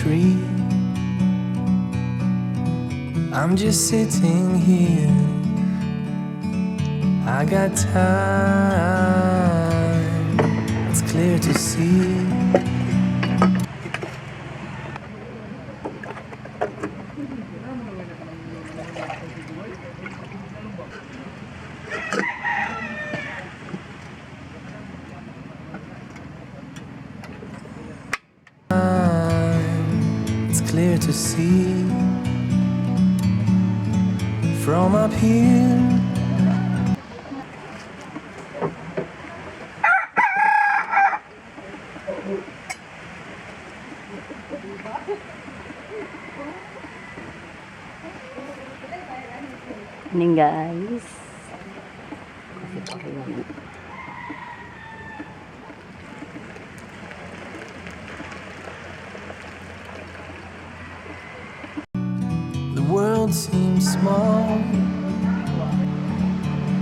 tree. I'm just sitting here. I got time. It's clear to see. It's clear to see from up here. Morning guys. The world seems small.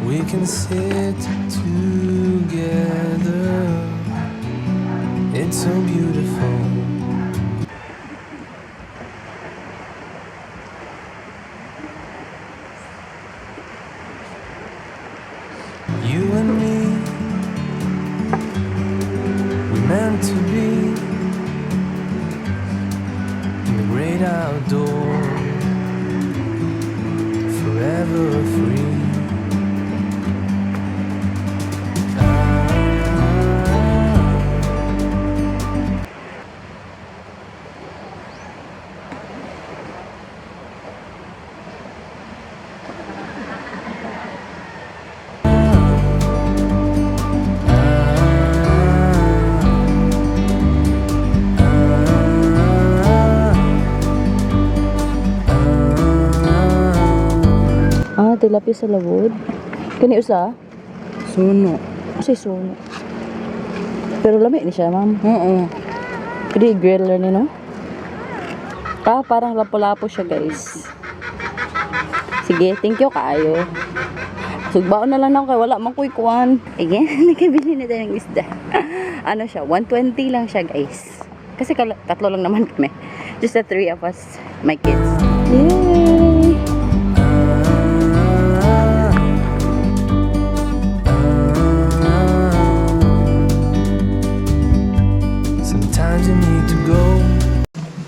We can sit together. It's so beautiful. You and me, we're meant to be in the great outdoors, forever free. Tilapia sa lawod. Kani usa? Suno. Kasi suno. Pero lami ni siya, ma'am. Oo. Kadi griller ni, no? Parang lapo-lapo siya, guys. Sige, thank you kaayo. Sugbaon na lang ako kay wala man ko'y kuwan. Again, nakabili na tayo ng isda. Ano siya, 120 lang siya, guys. Kasi tatlo lang naman kami. Just the 3 of us, my kids. Yay! Sometimes you need to go.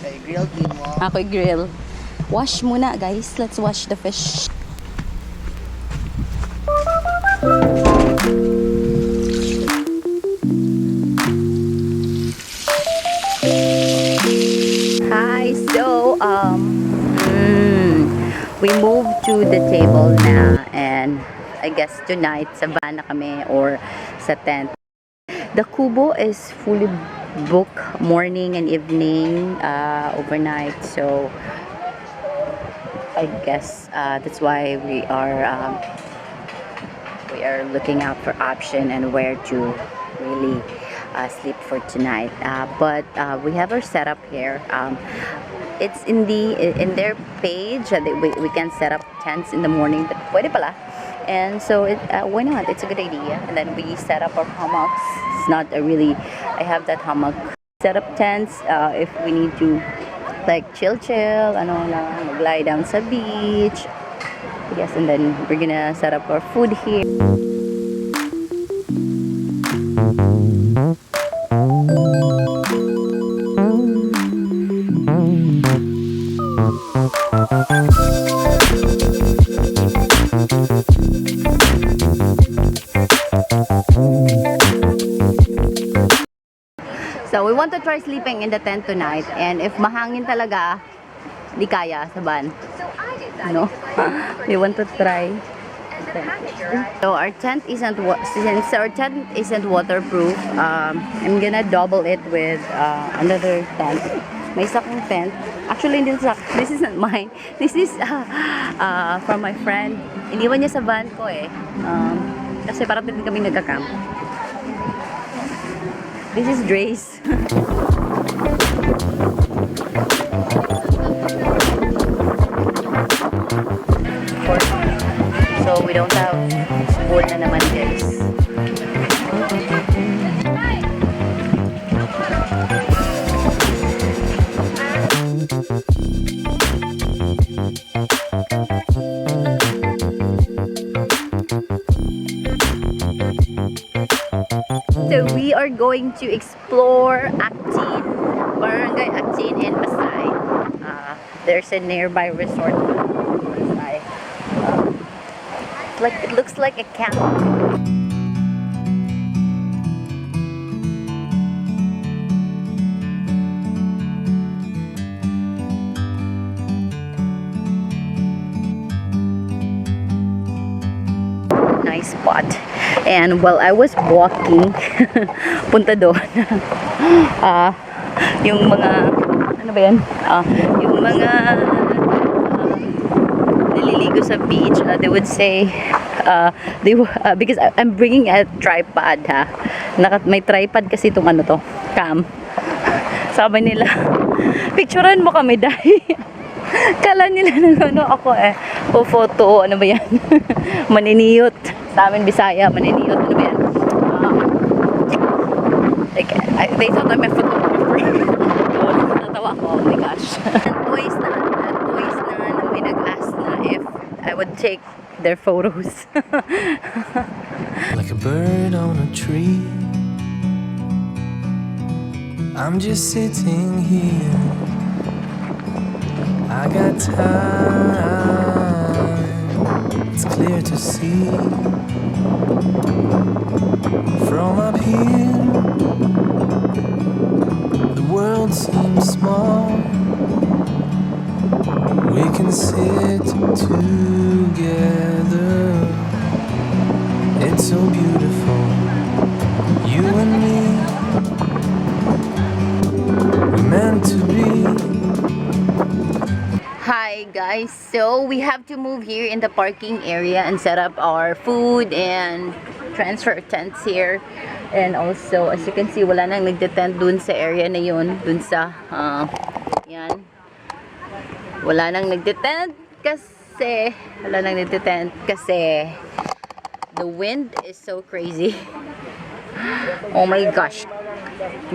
Ay, grill din mo. Ako'y grill. Wash muna, guys. Let's wash the fish. Hi, so we moved to the table na, and I guess tonight sa van na kami or sa tent. The kubo is fully booked morning and evening, overnight, so I guess that's why we are looking out for option and where to really sleep for tonight. But we have our setup here. It's in their page that we can set up tents in the morning, but pwede pala. And so why not? It's a good idea. And then we set up our hammocks. It's not a really, I have that hammock. Set up tents if we need to like chill, ano lang, mag-lie down sa beach. Yes, and then we're gonna set up our food here. So we want to try sleeping in the tent tonight, and if mahangin talaga, di kaya sa van. No? We want to try. So our tent isn't waterproof. I'm gonna double it with another tent. May isa kong tent. Actually, this is not mine. This is from my friend. Iniwan niya sa van ko eh. Kasi parang din kami nagka-camp. This is Dre's. So we don't have wood na naman, guys. going to explore Actin, Barangay Actin in Basay. There's a nearby resort in Borasay. It looks like a camp. Nice spot. And while I was walking, punta doon, yung mga, ano ba yan? Yung mga naliligo sa beach, they would say, because I'm bringing a tripod, ha? May tripod kasi itong ano to, cam. Sabi nila, picturean mo kami dahil. Kala nila na ano ako o photo, ano ba yan? Maniniyot. Sa amin Bisaya, maniniyot, ano ba yan? They thought I'm a photographer. Natawa ako, oh my gosh. Toys na may nag-ask na if I would take their photos. like a bird on a tree. I'm just sitting here. I got time. It's clear to see from up here. The world seems small. We can sit together. It's so beautiful. You and me, we're meant to be. Hi guys, so we have to move here in the parking area and set up our food and transfer tents here. And also, as you can see, wala nang nagte-tent dun sa area na yun, dun sa yan. Wala nang nagte-tent kasi the wind is so crazy. Oh my gosh.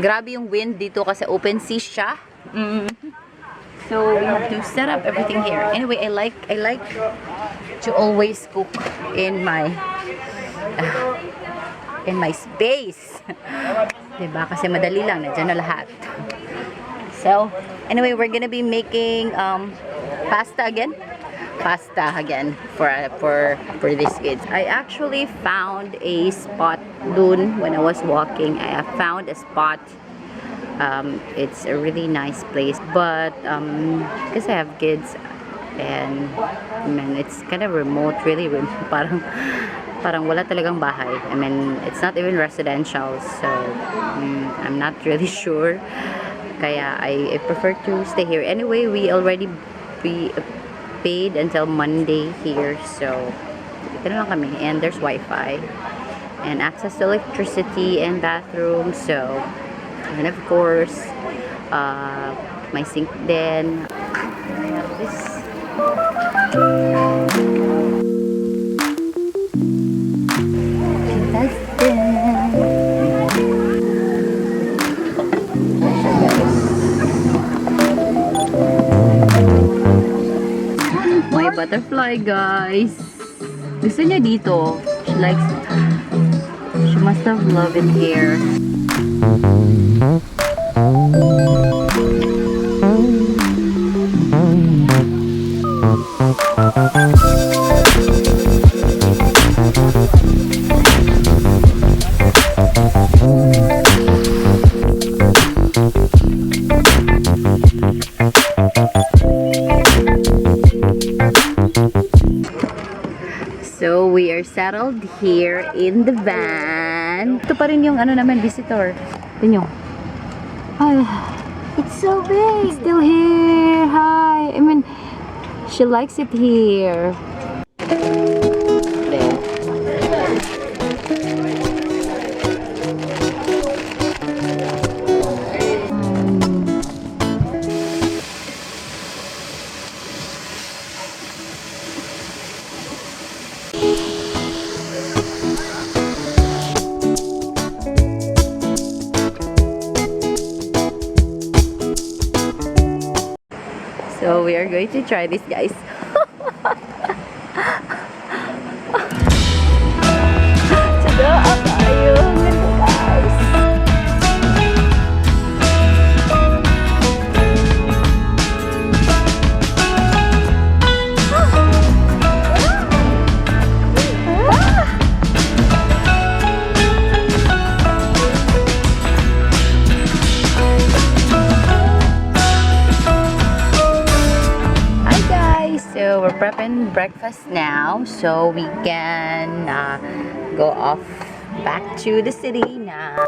Grabe yung wind dito kasi open sea siya. So we have to set up everything here. Anyway, I like to always cook in my space. Diba? Kasi madali lang, nandiyan na lahat. So, anyway, we're gonna be making pasta again for these kids. I actually found a spot dun when I was walking. I found a spot. It's a really nice place, but because I have kids and man, it's kind of remote, really parang wala talagang bahay. I mean, it's not even residential, so I'm not really sure. Kaya I prefer to stay here. Anyway, we already paid until Monday here, so ito na lang kami. And there's Wi-Fi and access to electricity and bathroom. So, and of course, my sink then. I have this. My butterfly, guys. Gusto niya dito. She must have love in here. So we are settled here in the van. Ito pa rin yung ano naman, visitor. Ito nyo. Ay, it's so big. It's still here. Hi. I mean, she likes it here. So we are going to try this, guys. Tada tayo, guys. breakfast now so we can go off back to the city now.